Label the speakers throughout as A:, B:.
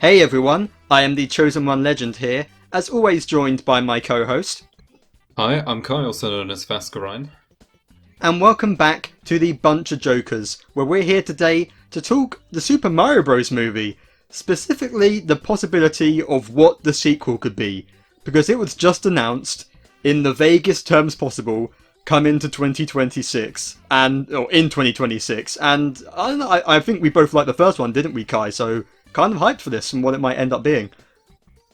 A: Hey everyone, I am the TheChosenOneLegend here, as always joined by my co-host,
B: Hi, I'm Kai, also known as Fascurreyn.
A: and welcome back to the BunchaJokahs, where we're here today to talk the Super Mario Bros. Movie, specifically the possibility of what the sequel could be, because it was just announced, in the vaguest terms possible, come into 2026, or in 2026, and I don't know, I think we both liked the first one, didn't we, Kai? So, kind of hyped for this and what it might end up being.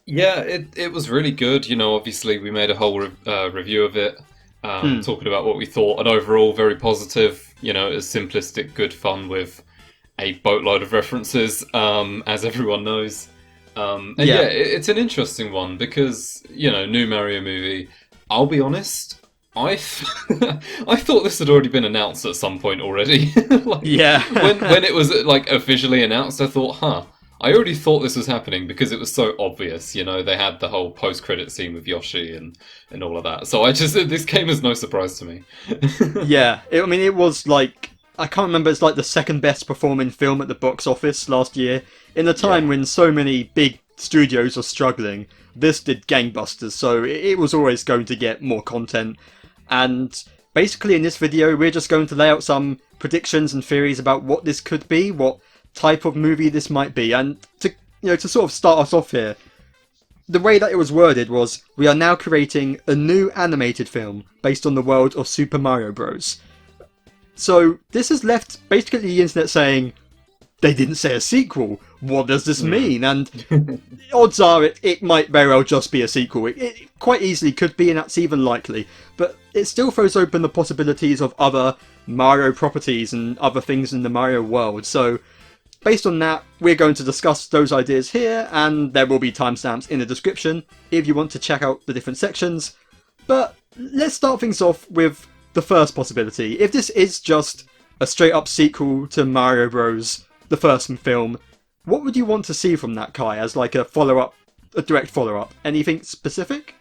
B: Yeah, it was really good. Obviously we made a whole review of it,
A: Hmm.
B: talking about what we thought, and overall very positive. It's simplistic, good fun with a boatload of references, as everyone knows. And yeah,
A: Yeah.
B: it's an interesting one because new Mario movie. I'll be honest. I thought this had already been announced at some point already. Like
A: Yeah.
B: when it was like officially announced, I thought, huh. I already thought this was happening because it was so obvious. They had the whole post-credit scene with Yoshi and all of that. So this came as no surprise to me.
A: Yeah. It was like, I can't remember, it's like the second best performing film at the box office last year. In a time
B: Yeah.
A: when so many big studios are struggling, this did gangbusters, so it was always going to get more content. And basically, in this video, we're just going to lay out some predictions and theories about what this could be, what type of movie this might be. And to sort of start us off here, the way that it was worded was, we are now creating a new animated film based on the world of Super Mario Bros. So this has left basically the internet saying, they didn't say a sequel. What does this
B: Mm.
A: mean? And odds are it might very well just be a sequel. It quite easily could be, and that's even likely. But it still throws open the possibilities of other Mario properties and other things in the Mario world. So based on that, we're going to discuss those ideas here, and there will be timestamps in the description if you want to check out the different sections. But let's start things off with the first possibility. If this is just a straight up sequel to Mario Bros., the first film, what would you want to see from that, Kai, as like a follow up, a direct follow up? Anything specific?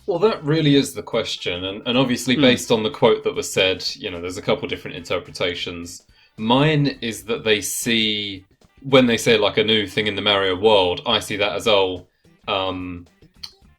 B: Well, that really is the question, and obviously
A: Hmm.
B: based on the quote that was said, there's a couple different interpretations. Mine is that they see when they say like a new thing in the Mario world, I see that as um,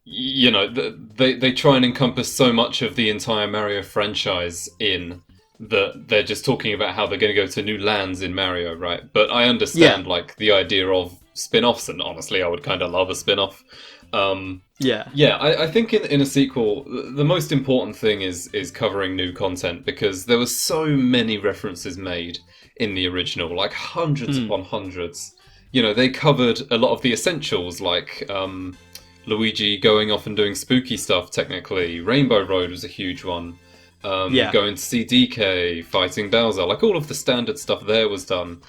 B: they try and encompass so much of the entire Mario franchise in that they're just talking about how they're going to go to new lands in Mario, right? But I
A: Yeah.
B: understand like the idea of spin-offs, and honestly, I would kind of love a spin-off. Um,
A: Yeah.
B: yeah, I think in a sequel, the most important thing is covering new content because there were so many references made in the original, like hundreds
A: Hmm.
B: upon hundreds. They covered a lot of the essentials, like Luigi going off and doing spooky stuff. Technically, Rainbow Road was a huge one.
A: Yeah.
B: Going to see DK fighting Bowser, like all of the standard stuff there was done.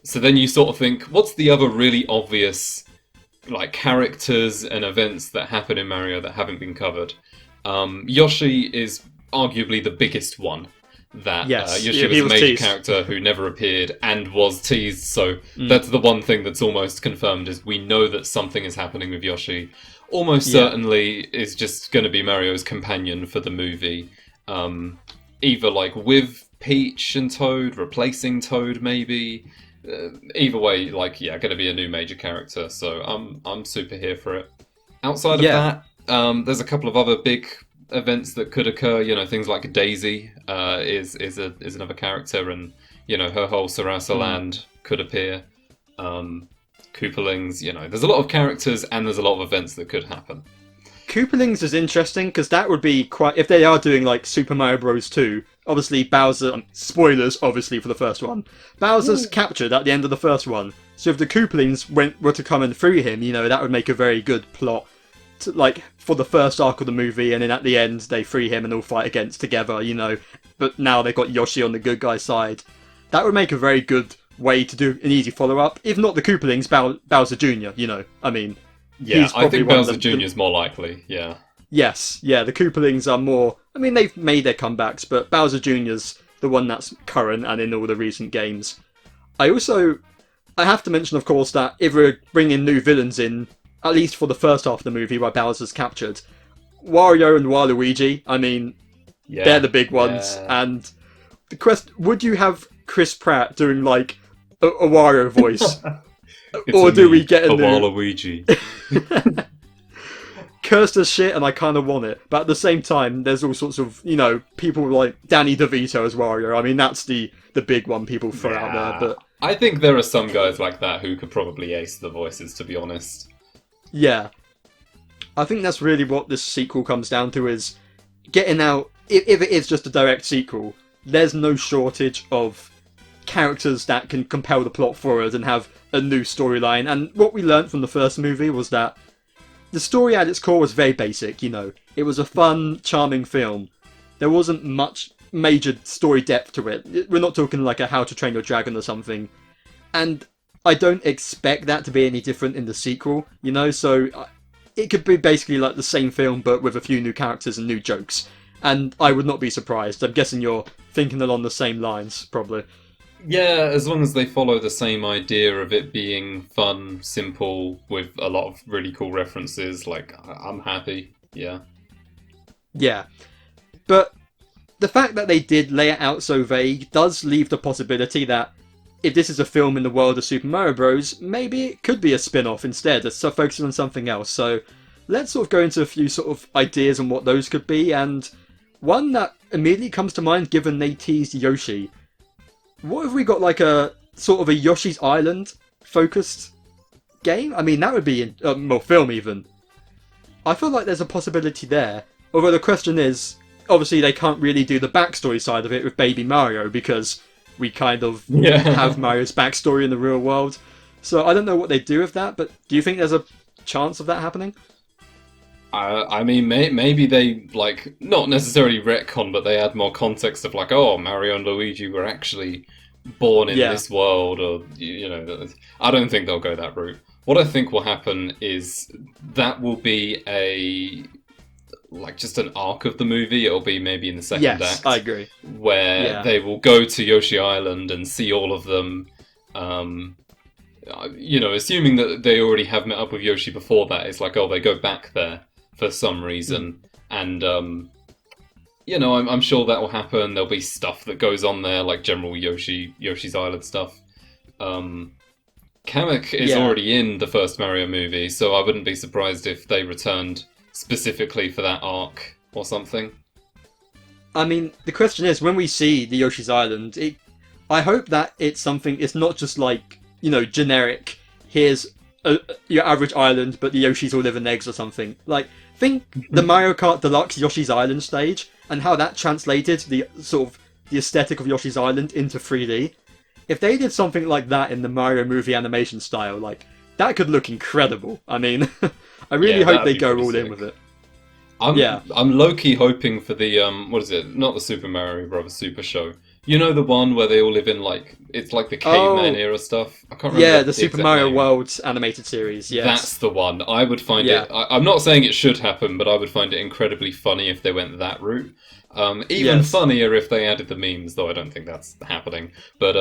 B: So then you sort of think, what's the other really obvious like characters and events that happen in Mario that haven't been covered? Yoshi is arguably the biggest one. That
A: Yes.
B: Yoshi
A: He
B: was a
A: was
B: major
A: teased.
B: character who never appeared and was teased, so
A: Hmm.
B: that's the one thing that's almost confirmed is we know that something is happening with Yoshi. Almost
A: Yeah.
B: certainly is just going to be Mario's companion for the movie, um, either like with Peach and Toad, replacing Toad maybe. Either way, like yeah, going to be a new major character. So I'm super here for it. Outside of
A: Yeah.
B: that, there's a couple of other big events that could occur. Things like Daisy is another character, and her whole Sarasa
A: Hmm.
B: land could appear. Um, Koopalings, there's a lot of characters and there's a lot of events that could happen.
A: Koopalings is interesting because that would be quite. If they are doing like Super Mario Bros. 2, obviously Bowser. Spoilers, obviously, for the first one. Bowser's captured at the end of the first one. So if the Koopalings were to come and free him, that would make a very good plot. Like for the first arc of the movie, and then at the end they free him and all fight against together. But now they've got Yoshi on the good guy side. That would make a very good way to do an easy follow up. If not the Koopalings, Bowser Jr.
B: Yeah,
A: He's
B: I
A: probably
B: think
A: one of
B: Bowser
A: the
B: Jr. is more likely. Yeah.
A: Yes, yeah, the Koopalings are more. They've made their comebacks, but Bowser Jr.'s the one that's current and in all the recent games. I also. I have to mention, of course, that if we're bringing new villains in, at least for the first half of the movie where Bowser's captured, Wario and Waluigi, they're
B: Yeah.
A: the big ones.
B: Yeah.
A: And the quest would you have Chris Pratt doing like a Wario voice?
B: It's
A: Or
B: a
A: do
B: me,
A: we get a
B: a
A: new...
B: Waluigi?
A: Cursed as shit, and I kind of want it. But at the same time, there's all sorts of, people like Danny DeVito as Wario. I mean, that's the big one people throw out there. But
B: I think there are some guys like that who could probably ace the voices, to be honest.
A: yeah, I think that's really what this sequel comes down to, is getting out... If it is just a direct sequel, there's no shortage of characters that can compel the plot forward and have a new storyline. And what we learned from the first movie was that the story at its core was very basic, It was a fun, charming film. There wasn't much major story depth to it. We're not talking like a How to Train Your Dragon or something. And I don't expect that to be any different in the sequel, So it could be basically like the same film, but with a few new characters and new jokes. And I would not be surprised. I'm guessing you're thinking along the same lines, probably.
B: Yeah, as long as they follow the same idea of it being fun, simple, with a lot of really cool references, I'm happy. Yeah.
A: Yeah. But the fact that they did lay it out so vague does leave the possibility that if this is a film in the world of Super Mario Bros., maybe it could be a spin-off instead, so focusing on something else. So let's sort of go into a few sort of ideas on what those could be, and one that immediately comes to mind, given they teased Yoshi. What if we got like a sort of a Yoshi's Island focused game? I mean, that would be more film even. I feel like there's a possibility there. Although the question is, obviously they can't really do the backstory side of it with Baby Mario because we kind of have Mario's backstory in the real world. So I don't know what they do with that, but do you think there's a chance of that happening?
B: I mean, maybe they, not necessarily retcon, but they add more context of, oh, Mario and Luigi were actually born in this world, or, I don't think they'll go that route. What I think will happen is that will be just an arc of the movie. It'll be maybe in the second act.
A: Yes, I agree.
B: Where they will go to Yoshi Island and see all of them, assuming that they already have met up with Yoshi before that. It's they go back there for some reason, and I'm sure that will happen. There'll be stuff that goes on there, like general Yoshi's Island stuff. Kamek is already in the first Mario movie, so I wouldn't be surprised if they returned specifically for that arc or something.
A: I mean, the question is, when we see the Yoshi's Island, I hope that it's something. It's not just generic. Here's your average island, but the Yoshis all live in eggs or something. Think the Mario Kart Deluxe Yoshi's Island stage and how that translated the sort of the aesthetic of Yoshi's Island into 3D. If they did something like that in the Mario movie animation style, that could look incredible. I mean, I really hope they go all in with it.
B: I'm low-key hoping for the what is it? Not the Super Mario Bros. Super Show. You know, the one where they all live in it's like the caveman era stuff. I can't remember.
A: Yeah, the Super Mario World animated series. Yes,
B: that's the one. I would find it. I'm not saying it should happen, but I would find it incredibly funny if they went that route. Even funnier if they added the memes, though I don't think that's happening. But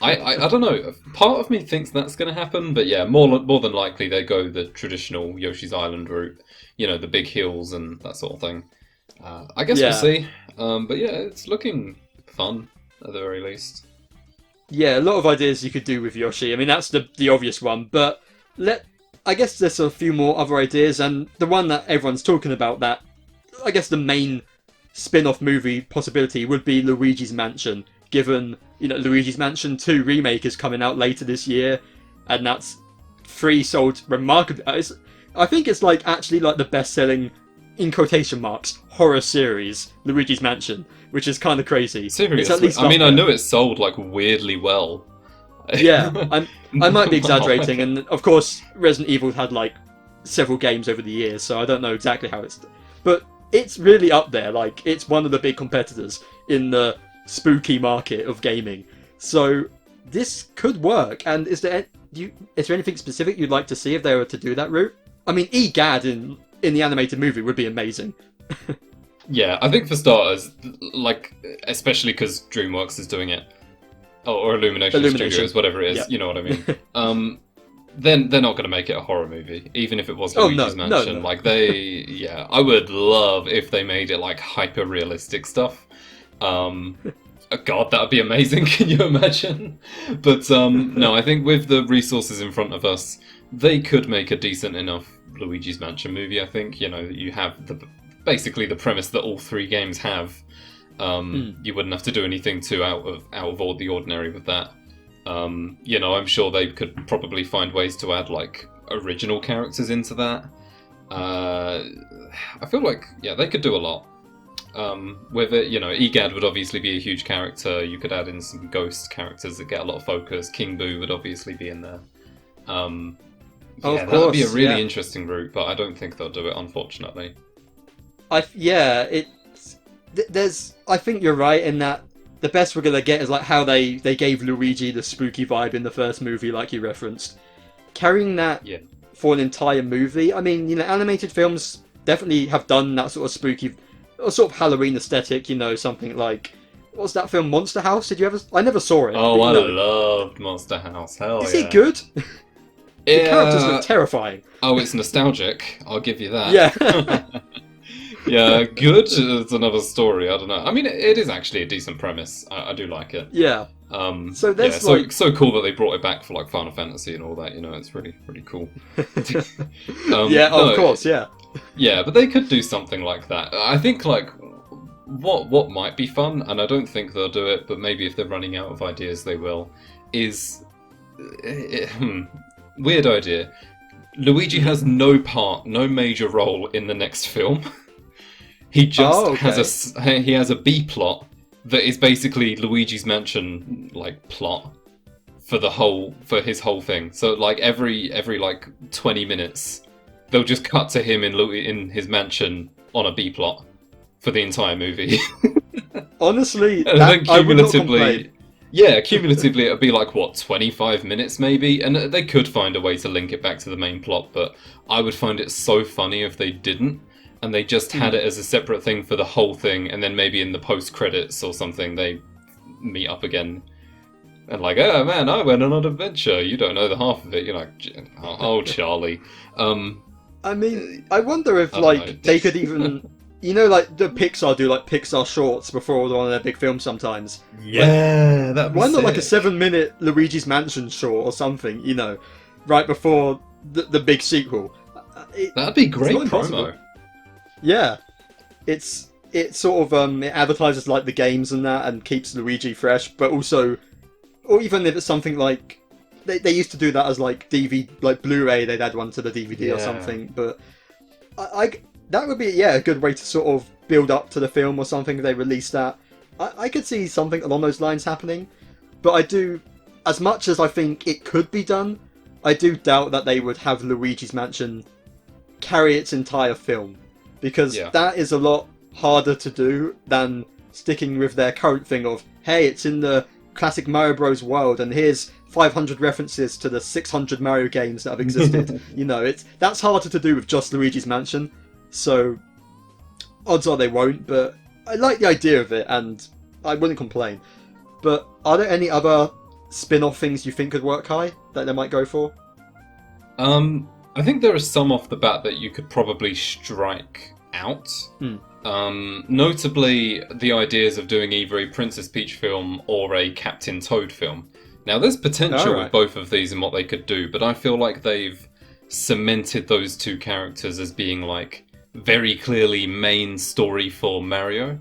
B: I don't know. Part of me thinks that's going to happen, but yeah, more than likely they go the traditional Yoshi's Island route. The big hills and that sort of thing. I guess we'll see. But yeah, it's looking fun at the very least.
A: Yeah, a lot of ideas you could do with Yoshi. I mean, that's the obvious one, but I guess there's a few more other ideas, and the one that everyone's talking about, that I guess the main spin-off movie possibility would be Luigi's Mansion, given Luigi's Mansion 2 remake is coming out later this year, and that's sold remarkably. I think it's actually the best-selling, in quotation marks, horror series, Luigi's Mansion, which is kind of crazy.
B: Seriously,
A: it's at least
B: I know it sold weirdly well.
A: Yeah, I might be exaggerating, and of course Resident Evil had several games over the years, so I don't know exactly how but it's really up there. It's one of the big competitors in the spooky market of gaming. So this could work. And is there anything specific you'd like to see if they were to do that route? I mean, Egad in the animated movie would be amazing.
B: Yeah, I think for starters, especially because DreamWorks is doing it, or Illumination Studios, whatever it is, you know what I mean. Then they're not going to make it a horror movie, even if it was Luigi's Mansion. No. I would love if they made it hyper realistic stuff. Oh, God, that would be amazing. Can you imagine? But no, I think with the resources in front of us, they could make a decent enough Luigi's Mansion movie. I think you have basically the premise that all three games have. You wouldn't have to do anything too out of all the ordinary with that. I'm sure they could probably find ways to add like original characters into that. I feel like they could do a lot. With it, Egad would obviously be a huge character. You could add in some ghost characters that get a lot of focus. King Boo would obviously be in there. That would be a really interesting route, but I don't think they'll do it, unfortunately.
A: I think you're right in that the best we're gonna get is like how they gave Luigi the spooky vibe in the first movie, like you referenced. Carrying that for an entire movie. I mean, animated films definitely have done that sort of spooky, or sort of Halloween aesthetic. Something like, what's that film, Monster House? Did you ever? I never saw it.
B: Oh, I loved Monster House. Hell
A: is it good? The characters look terrifying.
B: Oh, it's nostalgic. I'll give you that.
A: Yeah.
B: Yeah, good is another story. I don't know. I mean, it is actually a decent premise. I do like it.
A: Yeah.
B: So there's so cool that they brought it back for like Final Fantasy and all that. It's really really cool.
A: Of course, yeah.
B: Yeah, but they could do something like that. I think like what might be fun, and I don't think they'll do it, but maybe if they're running out of ideas, they will. Is weird idea. Luigi has no major role in the next film. He just has a B plot that is basically Luigi's Mansion like plot for his whole thing. So like every like 20 minutes, they'll just cut to him in his mansion on a B plot for the entire movie.
A: Honestly,
B: and then cumulatively, cumulatively it'll be like 25 minutes maybe, and they could find a way to link it back to the main plot. But I would find it so funny if they didn't. And they just had it as a separate thing for the whole thing, and then maybe in the post-credits or something, they meet up again. And like, oh man, I went on an adventure. You don't know the half of it. You're like, oh, Charlie.
A: I mean, I wonder if they could even, like the Pixar do like Pixar shorts before one of their big films sometimes.
B: Yeah, that'd be
A: why not
B: sick.
A: Like a 7-minute Luigi's Mansion short or something, right before the big sequel.
B: That'd be great promo.
A: Yeah, it sort of it advertises like the games and that, and keeps Luigi fresh, but also, or even if it's something like they used to do that as like DVD, like Blu-ray, they'd add one to the DVD or something. But I that would be a good way to sort of build up to the film or something if they release that. I could see something along those lines happening, but I do, as much as I think it could be done, I do doubt that they would have Luigi's Mansion carry its entire film. Because that is a lot harder to do than sticking with their current thing of, hey, it's in the classic Mario Bros. World, and here's 500 references to the 600 Mario games that have existed. That's harder to do with just Luigi's Mansion. So, odds are they won't, but I like the idea of it, and I wouldn't complain. But are there any other spin-off things you think could work, Kai, that they might go for?
B: I think there are some off the bat that you could probably strike out. Notably, the ideas of doing either a Princess Peach film or a Captain Toad film. Now, there's potential with both of these and what they could do, but I feel like they've cemented those two characters as being like very clearly main story for Mario.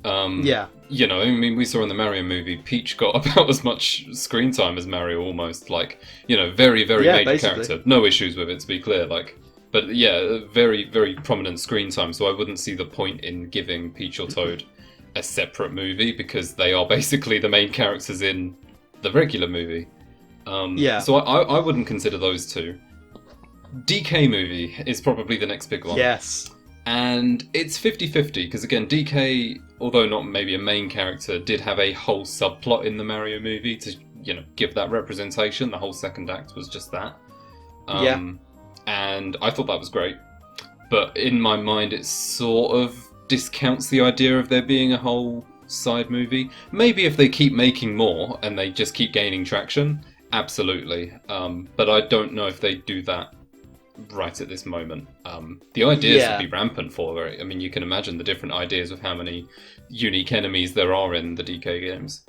B: I mean, we saw in the Mario movie, Peach got about as much screen time as Mario, almost. Like, very, very major character. No issues with it, to be clear. But very, very prominent screen time. So I wouldn't see the point in giving Peach or Toad a separate movie, because they are basically the main characters in the regular movie. So I wouldn't consider those two. DK movie is probably the next big one.
A: Yes.
B: And it's 50-50, because again, DK, although not maybe a main character, did have a whole subplot in the Mario movie to, give that representation. The whole second act was just that. And I thought that was great. But in my mind, it sort of discounts the idea of there being a whole side movie. Maybe if they keep making more and they just keep gaining traction, absolutely. But I don't know if they do that right at this moment. The ideas
A: Yeah.
B: would be rampant for it. I mean, you can imagine the different ideas of how many unique enemies there are in the DK games.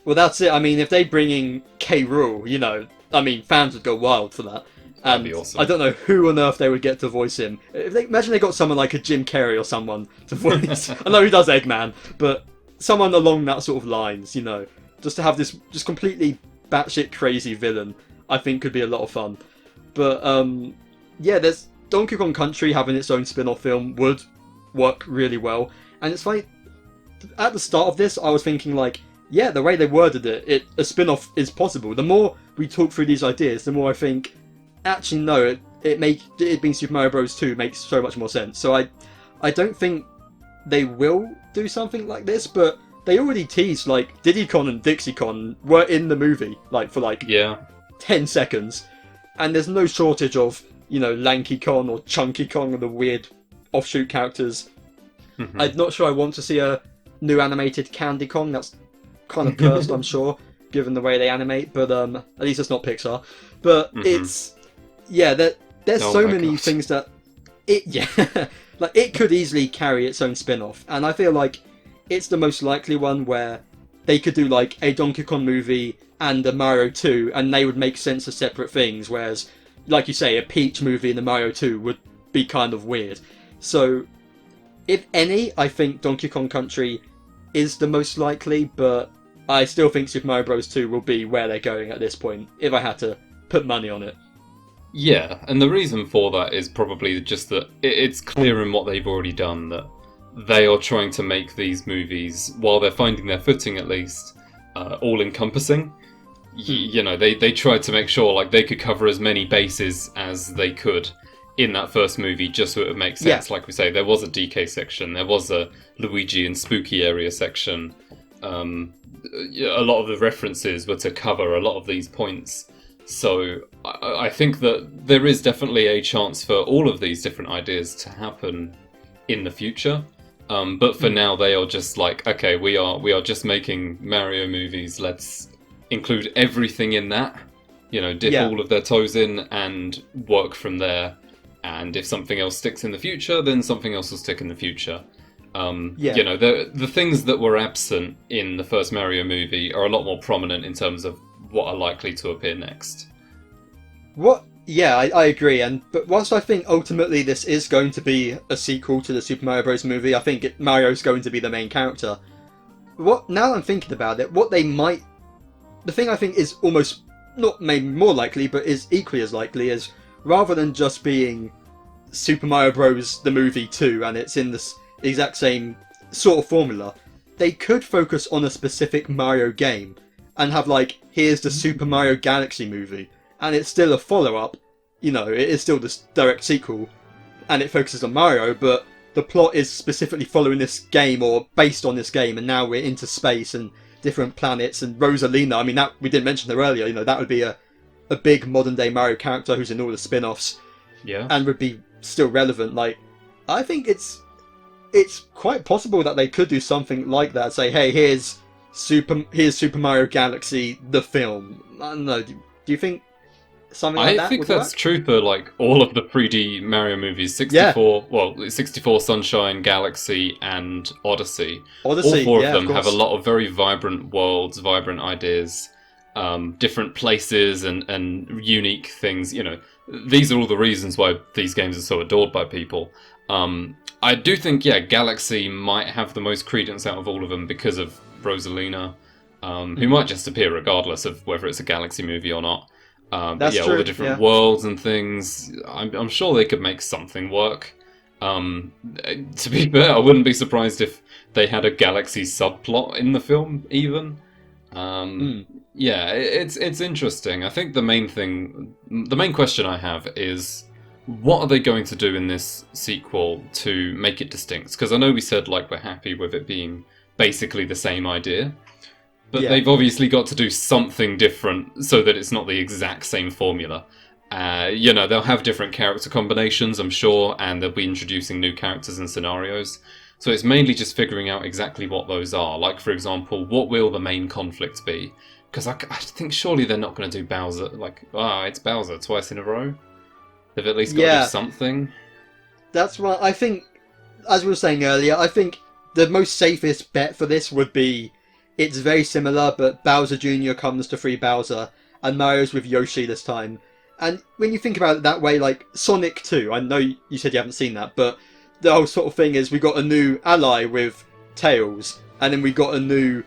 A: Well, that's it. I mean, if they bring in K. Rool, you know, I mean, fans would go wild for that.
B: That'd be
A: And
B: awesome.
A: I don't know who on earth they would get to voice him. If they imagine they got someone like a Jim Carrey or someone to voice. I know he does Eggman, but someone along that sort of lines, you know, just to have this just completely batshit crazy villain, I think could be a lot of fun. But yeah, there's Donkey Kong Country having its own spin-off film would work really well. And it's like at the start of this, I was thinking like, yeah, the way they worded it, a spin-off is possible. The more we talk through these ideas, the more I think, actually no, it being Super Mario Bros. 2 makes so much more sense. So I don't think they will do something like this, but they already teased like Diddy Kong and Dixie Kong were in the movie, like for like 10 seconds, and there's no shortage of, you know, Lanky Kong or Chunky Kong or the weird offshoot characters. I'm not sure I want to see a new animated Candy Kong. That's kind of cursed, I'm sure, given the way they animate, but at least it's not Pixar. But it's, yeah, there's so many things that like it could easily carry its own spin-off, and I feel like it's the most likely one where they could do like a Donkey Kong movie and a Mario 2, and they would make sense as separate things, whereas, like you say, a Peach movie and a Mario 2 would be kind of weird. So, if any, I think Donkey Kong Country is the most likely, but I still think Super Mario Bros. 2 will be where they're going at this point, if I had to put money on it.
B: Yeah, and the reason for that is probably just that it's clear in what they've already done that they are trying to make these movies, while they're finding their footing at least, all-encompassing. You know, they tried to make sure like they could cover as many bases as they could in that first movie, just so it would make sense. Like we say, there was a DK section, there was a Luigi and Spooky area section. A lot of the references were to cover a lot of these points. So I think that there is definitely a chance for all of these different ideas to happen in the future. But for now, they are just like, okay, we are just making Mario movies. Let's include everything in that. You know, dip all of their toes in and work from there. And if something else sticks in the future, then something else will stick in the future. You know, the things that were absent in the first Mario movie are a lot more prominent in terms of what are likely to appear next.
A: Yeah, I agree. But whilst I think ultimately this is going to be a sequel to the Super Mario Bros. Movie, I think Mario's going to be the main character. Now I'm thinking about it, the thing I think is almost not maybe more likely, but is equally as likely, is rather than just being Super Mario Bros. The movie 2, and it's in this exact same sort of formula, they could focus on a specific Mario game and have like, here's the Super Mario Galaxy movie, and it's still a follow-up, you know, it is still this direct sequel, and it focuses on Mario, but the plot is specifically following this game, or based on this game, and now we're into space and different planets, and Rosalina, I mean, that we didn't mention her earlier, you know, that would be a big modern-day Mario character who's in all the spin-offs, and would be still relevant. Like, I think it's quite possible that they could do something like that, say, hey, here's Super Mario Galaxy, the film. I don't know, do you think something like that
B: I think
A: would
B: that's
A: work?
B: true for like all of the 3D Mario movies, 64 Sunshine, Galaxy, and Odyssey. All four of them have a lot of very vibrant worlds, vibrant ideas, different places, and unique things. You know, these are all the reasons why these games are so adored by people. I do think, Galaxy might have the most credence out of all of them because of Rosalina, who might just appear regardless of whether it's a Galaxy movie or not. But yeah, all the different worlds and things, I'm sure they could make something work. To be fair, I wouldn't be surprised if they had a Galaxy subplot in the film, even. Yeah, it's interesting. I think the main question I have is, what are they going to do in this sequel to make it distinct? Because I know we said like we're happy with it being basically the same idea, but they've obviously got to do something different so that it's not the exact same formula. You know, they'll have different character combinations, I'm sure, and they'll be introducing new characters and scenarios. So it's mainly just figuring out exactly what those are. Like, for example, what will the main conflict be? Because I think surely they're not going to do Bowser, like, it's Bowser twice in a row. They've at least got to do something.
A: That's why I think, as we were saying earlier, I think the most safest bet for this would be it's very similar, but Bowser Jr. comes to free Bowser, and Mario's with Yoshi this time. And when you think about it that way, like Sonic 2, I know you said you haven't seen that, but the whole sort of thing is we got a new ally with Tails, and then we got a new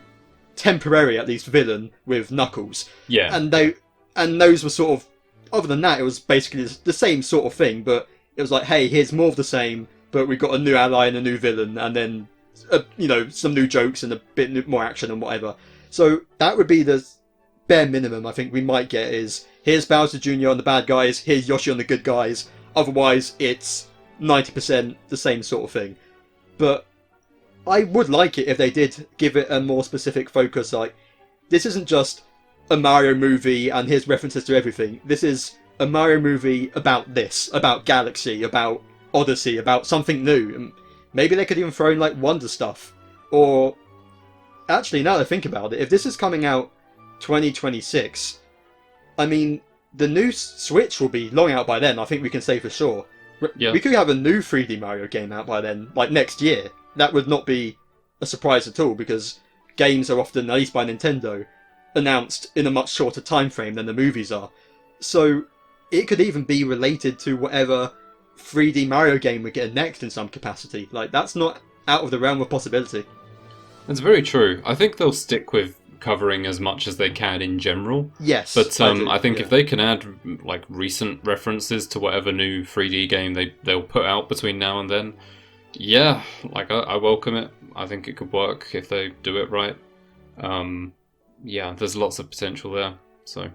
A: temporary, at least, villain with Knuckles.
B: Yeah.
A: And those were sort of, other than that, it was basically the same sort of thing, but it was like, hey, here's more of the same, but we've got a new ally and a new villain, and then, some new jokes and a bit more action and whatever. So that would be the bare minimum I think we might get is, here's Bowser Jr. on the bad guys, here's Yoshi on the good guys. Otherwise, it's 90% the same sort of thing. But I would like it if they did give it a more specific focus, like, this isn't just a Mario movie and here's references to everything. This is a Mario movie about this, about Galaxy, about Odyssey, about something new. And maybe they could even throw in like Wonder stuff. Or actually, now that I think about it, if this is coming out 2026, I mean, the new Switch will be long out by then, I think we can say for sure.
B: Yeah.
A: We could have a new 3D Mario game out by then, like next year. That would not be a surprise at all, because games are often, at least by Nintendo, announced in a much shorter time frame than the movies are. So it could even be related to whatever 3D Mario game we get next in some capacity. Like, that's not out of the realm of possibility.
B: That's very true. I think they'll stick with covering as much as they can in general.
A: Yes.
B: But I think if they can add like recent references to whatever new 3D game they'll put out between now and then, yeah, like I welcome it. I think it could work if they do it right. Yeah, there's lots of potential there. So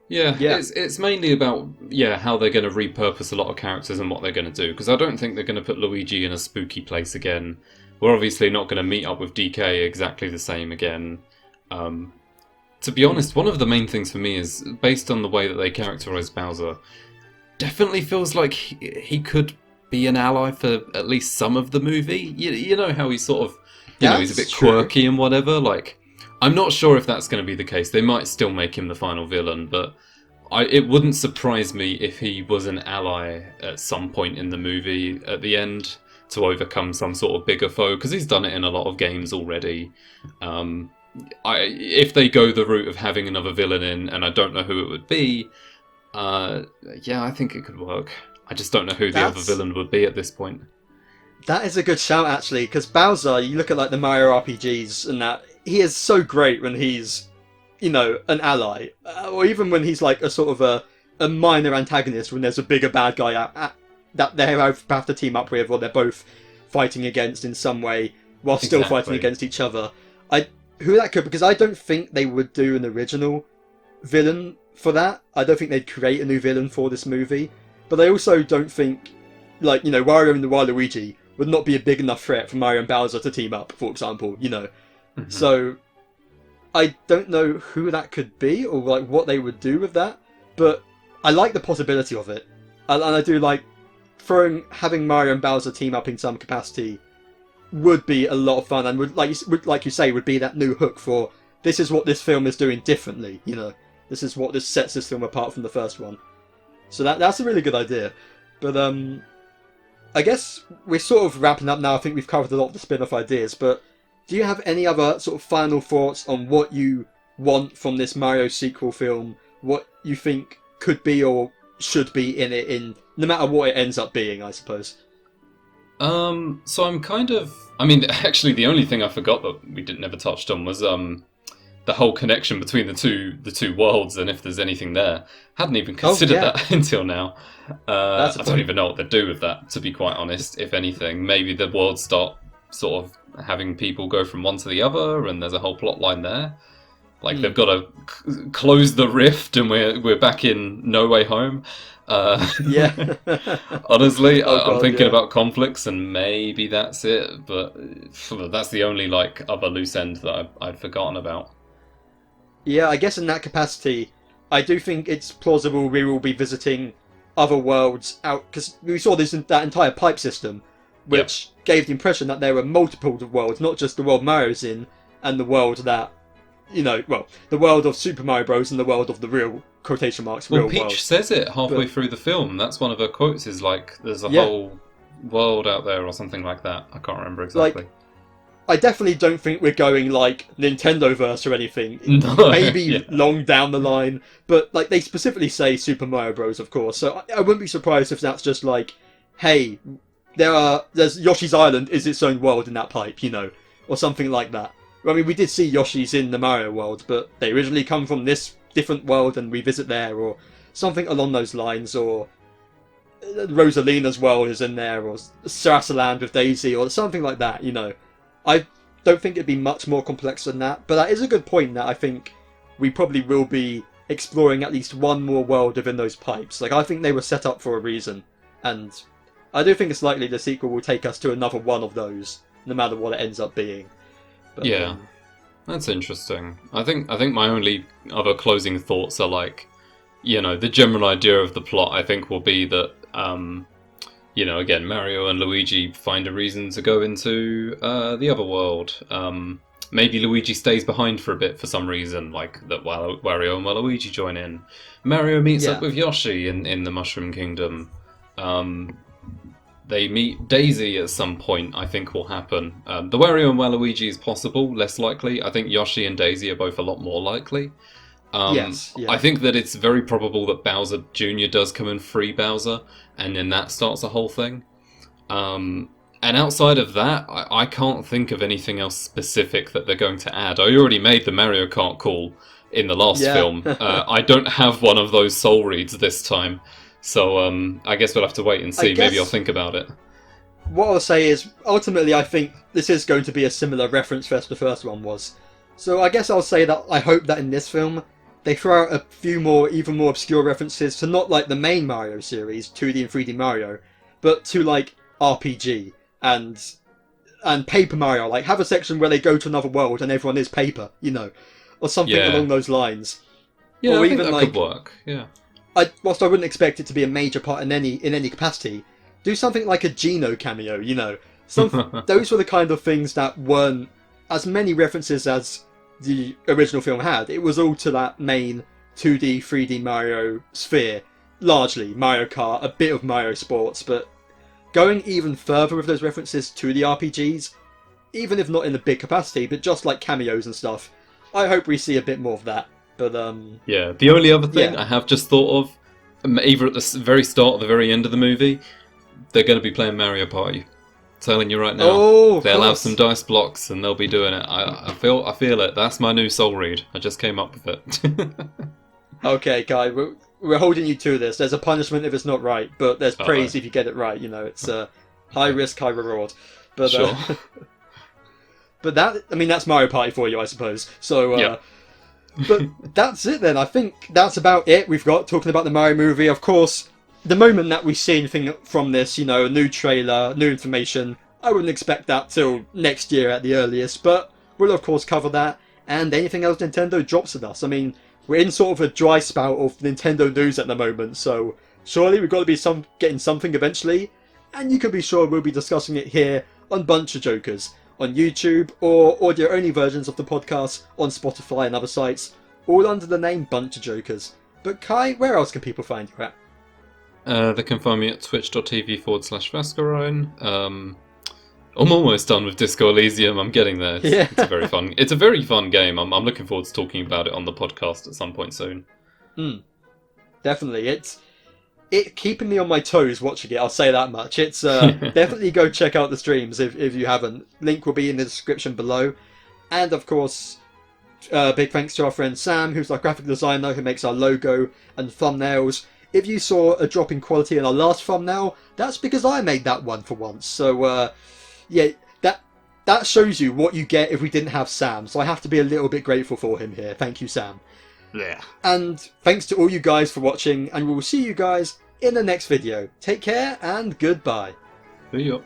B: yeah. It's mainly about how they're going to repurpose a lot of characters and what they're going to do, because I don't think they're going to put Luigi in a spooky place again. We're obviously not going to meet up with DK exactly the same again. To be honest, one of the main things for me is, based on the way that they characterize Bowser, definitely feels like he could be an ally for at least some of the movie. You know how he's sort of, he's a bit quirky and whatever. Like, I'm not sure if that's going to be the case. They might still make him the final villain, but it wouldn't surprise me if he was an ally at some point in the movie at the end to overcome some sort of bigger foe, because he's done it in a lot of games already. If they go the route of having another villain in, and I don't know who it would be, I think it could work. I just don't know who the other villain would be at this point.
A: That is a good shout, actually, because Bowser, you look at like the Mario RPGs and that, he is so great when he's, an ally, or even when he's like a sort of a minor antagonist when there's a bigger bad guy that they have to team up with, or they're both fighting against in some way while still fighting against each other. Who that could, because I don't think they would do an original villain for that. I don't think they'd create a new villain for this movie, but I also don't think, like, Wario and the Waluigi would not be a big enough threat for Mario and Bowser to team up, for example, Mm-hmm. So I don't know who that could be, or like what they would do with that, but I like the possibility of it, and I do like having Mario and Bowser team up in some capacity would be a lot of fun, and would like you say would be that new hook for, this is what this film is doing differently. This is what sets this film apart from the first one. So that's a really good idea. But I guess we're sort of wrapping up now. I think we've covered a lot of the spin-off ideas, but do you have any other sort of final thoughts on what you want from this Mario sequel film? What you think could be or should be in it, no matter what it ends up being, I suppose?
B: So I'm actually the only thing I forgot that we never touched on was the whole connection between the two worlds, and if there's anything there. Hadn't even considered that until now. I don't even know what they'd do with that, to be quite honest. If anything, maybe the worlds start sort of having people go from one to the other, and there's a whole plot line there. Like they've got to close the rift, and we're back in No Way Home. Honestly, I'm thinking about conflicts, and maybe that's it. But that's the only like other loose end that I'd forgotten about.
A: Yeah, I guess in that capacity, I do think it's plausible we will be visiting other worlds out, because we saw that entire pipe system, which gave the impression that there were multiple worlds, not just the world Mario's in, and the world that the world of Super Mario Bros. And the world of the real, quotation marks,
B: Well,
A: real
B: Peach
A: world.
B: says it halfway through the film. That's one of her quotes, is like, there's a whole world out there or something like that. I can't remember exactly.
A: I definitely don't think we're going like Nintendo-verse or anything.
B: No,
A: Maybe long down the line, but like they specifically say Super Mario Bros. Of course, so I wouldn't be surprised if that's just like, hey, there's Yoshi's Island is its own world in that pipe, or something like that. I mean, we did see Yoshi's in the Mario world, but they originally come from this different world and we visit there, or something along those lines, or Rosalina's world is in there, or Sarasaland with Daisy, or something like that, I don't think it'd be much more complex than that, but that is a good point that I think we probably will be exploring at least one more world within those pipes. Like, I think they were set up for a reason, and I do think it's likely the sequel will take us to another one of those, no matter what it ends up being. But,
B: that's interesting. I think my only other closing thoughts are like, the general idea of the plot, I think, will be that again, Mario and Luigi find a reason to go into the other world. Maybe Luigi stays behind for a bit for some reason, like that Wario and Waluigi join in. Mario meets up with Yoshi in the Mushroom Kingdom. They meet Daisy at some point, I think will happen. The Wario and Waluigi is possible, less likely. I think Yoshi and Daisy are both a lot more likely. I think that it's very probable that Bowser Jr. does come and free Bowser, and then that starts a whole thing. And outside of that, I can't think of anything else specific that they're going to add. I already made the Mario Kart call in the last film. I don't have one of those soul reads this time, so I guess we'll have to wait and see. Maybe I'll think about it.
A: What I'll say is, ultimately, I think this is going to be a similar reference fest the first one was. So I guess I'll say that I hope that in this film, they throw out a few more, even more obscure references to not like the main Mario series, 2D and 3D Mario, but to like RPG and Paper Mario. Like have a section where they go to another world and everyone is paper, or something along those lines.
B: Yeah,
A: or
B: I
A: even
B: think that
A: like
B: could work. Yeah.
A: Whilst I wouldn't expect it to be a major part in any capacity, do something like a Geno cameo. Those were the kind of things that weren't as many references as the original film had. It was all to that main 2D, 3D Mario sphere, largely Mario Kart, a bit of Mario Sports, but going even further with those references to the RPGs, even if not in a big capacity, but just like cameos and stuff, I hope we see a bit more of that. But
B: the only other thing I have just thought of, either at the very start or the very end of the movie, they're going to be playing Mario Party. Telling you right now, they'll have some dice blocks and they'll be doing it. I feel it. That's my new soul read. I just came up with it.
A: Okay, Kai, we're holding you to this. There's a punishment if it's not right, but there's praise if you get it right. It's high risk, high reward. But
B: sure.
A: But that's Mario Party for you, I suppose. So, but that's it then. I think that's about it we've got talking about the Mario movie. Of course, the moment that we see anything from this, a new trailer, new information, I wouldn't expect that till next year at the earliest, but we'll of course cover that, and anything else Nintendo drops at us. I mean, we're in sort of a dry spout of Nintendo news at the moment, so surely we've got to be getting something eventually, and you can be sure we'll be discussing it here on BunchaJokahs, on YouTube, or audio-only versions of the podcast on Spotify and other sites, all under the name BunchaJokahs. But Kai, where else can people find you at?
B: They can find me at twitch.tv/Fascurreyn. I'm almost done with Disco Elysium. I'm getting there. It's a very fun. It's a very fun game. I'm looking forward to talking about it on the podcast at some point soon.
A: Definitely, it's keeping me on my toes watching it. I'll say that much. It's definitely go check out the streams if you haven't. Link will be in the description below, and of course, big thanks to our friend Sam, who's our graphic designer who makes our logo and thumbnails. If you saw a drop in quality in our last thumbnail, that's because I made that one for once. So, that shows you what you get if we didn't have Sam. So I have to be a little bit grateful for him here. Thank you, Sam.
B: Yeah.
A: And thanks to all you guys for watching, and we'll see you guys in the next video. Take care, and goodbye.
B: See ya.